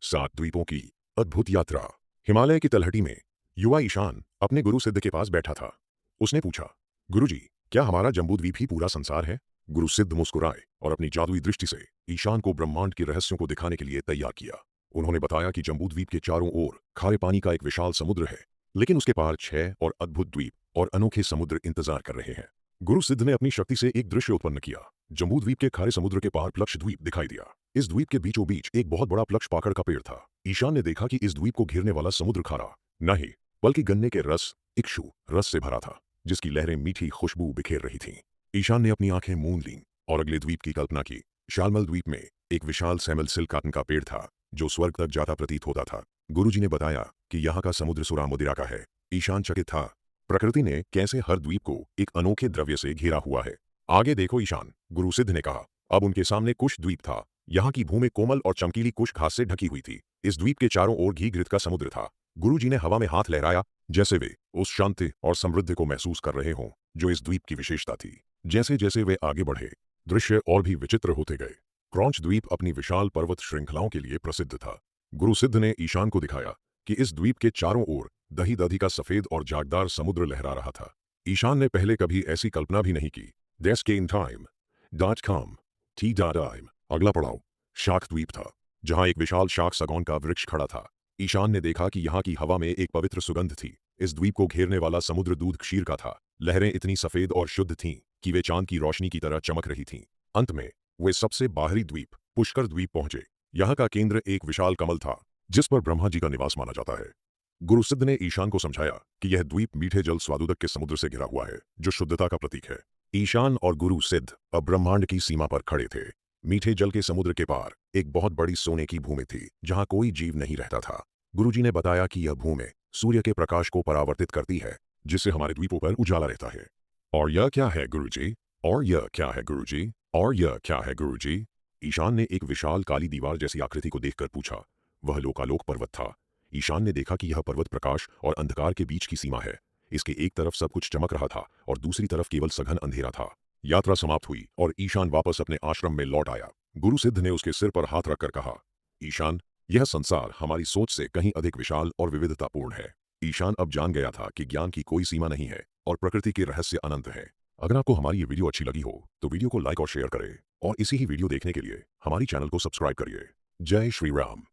7 द्वीपों की अद्भुत यात्रा। हिमालय की तलहटी में युवा ईशान अपने गुरु सिद्ध के पास बैठा था। उसने पूछा, गुरुजी, क्या हमारा जम्बूद्वीप ही पूरा संसार है? गुरु सिद्ध मुस्कुराए और अपनी जादुई दृष्टि से ईशान को ब्रह्मांड के रहस्यों को दिखाने के लिए तैयार किया। उन्होंने बताया कि जम्बूद्वीप के चारों ओर खारे पानी का एक विशाल समुद्र है, लेकिन उसके पार 6 और अद्भुत द्वीप और अनोखे समुद्र इंतजार कर रहे हैं। गुरु सिद्ध ने अपनी शक्ति से एक दृश्य उत्पन्न किया। जम्बूद्वीप के खारे समुद्र के पार प्लक्ष द्वीप दिखाई दिया। इस द्वीप के बीचों बीच एक बहुत बड़ा प्लक्ष पाकड़ का पेड़ था। ईशान ने देखा कि इस द्वीप को घेरने वाला समुद्र खारा नहीं, बल्कि गन्ने के रस, इक्षु रस से भरा था, जिसकी लहरें मीठी खुशबू बिखेर रही थीं। ईशान ने अपनी आंखें मूंद लीं और अगले द्वीप की कल्पना की। शालमल द्वीप में एक विशाल सैमल सिल्क कॉटन का पेड़ था, जो स्वर्ग तक जाता प्रतीत होता था। गुरुजी ने बताया कि यहाँ का समुद्र सुरा मुदिरा का है। ईशान चकित था। प्रकृति ने कैसे हर द्वीप को एक अनोखे द्रव्य से घेरा हुआ है। आगे देखो ईशान, गुरु सिद्ध ने कहा। अब उनके सामने कुश द्वीप था। यहाँ की भूमि कोमल और चमकीली कुश घास से ढकी हुई थी। इस द्वीप के चारों ओर घी घृत का समुद्र था। गुरुजी ने हवा में हाथ लहराया, जैसे वे उस शांति और समृद्धि को महसूस कर रहे हों जो इस द्वीप की विशेषता थी। जैसे जैसे वे आगे बढ़े, दृश्य और भी विचित्र होते गए। क्रौंच द्वीप अपनी विशाल पर्वत श्रृंखलाओं के लिए प्रसिद्ध था। गुरु सिद्ध ने ईशान को दिखाया कि इस द्वीप के चारों ओर दही दधी का सफेद और जागदार समुद्र लहरा रहा था। ईशान ने पहले कभी ऐसी कल्पना भी नहीं की। Descanetime.com T.im अगला पड़ाव शाक द्वीप था, जहां एक विशाल शाक सगौन का वृक्ष खड़ा था। ईशान ने देखा कि यहाँ की हवा में एक पवित्र सुगंध थी। इस द्वीप को घेरने वाला समुद्र दूध क्षीर का था। लहरें इतनी सफेद और शुद्ध थीं कि वे चांद की रोशनी की तरह चमक रही थीं। अंत में वे सबसे बाहरी द्वीप पुष्कर द्वीप पहुंचे। यहाँ का केंद्र एक विशाल कमल था, जिस पर ब्रह्मा जी का निवास माना जाता है। गुरु सिद्ध ने ईशान को समझाया कि यह द्वीप मीठे जल स्वादुदक के समुद्र से घिरा हुआ है, जो शुद्धता का प्रतीक है। ईशान और गुरु सिद्ध अब ब्रह्मांड की सीमा पर खड़े थे। मीठे जल के समुद्र के पार एक बहुत बड़ी सोने की भूमि थी, जहां कोई जीव नहीं रहता था। गुरुजी ने बताया कि यह भूमि सूर्य के प्रकाश को परावर्तित करती है, जिससे हमारे द्वीपों पर उजाला रहता है। और यह क्या है गुरुजी? और यह क्या है गुरुजी? और यह क्या है गुरुजी? ईशान ने एक विशाल काली दीवार जैसी आकृति को देखकर पूछा। वह लोकालोक पर्वत था। ईशान ने देखा कि यह पर्वत प्रकाश और अंधकार के बीच की सीमा है। इसके एक तरफ सब कुछ चमक रहा था और दूसरी तरफ केवल सघन अंधेरा था। यात्रा समाप्त हुई और ईशान वापस अपने आश्रम में लौट आया। गुरु सिद्ध ने उसके सिर पर हाथ रखकर कहा, ईशान, यह संसार हमारी सोच से कहीं अधिक विशाल और विविधतापूर्ण है। ईशान अब जान गया था कि ज्ञान की कोई सीमा नहीं है और प्रकृति के रहस्य अनंत है। अगर आपको हमारी ये वीडियो अच्छी लगी हो तो वीडियो को लाइक और शेयर करें और इसी ही वीडियो देखने के लिए हमारी चैनल को सब्सक्राइब करिए। जय श्री राम।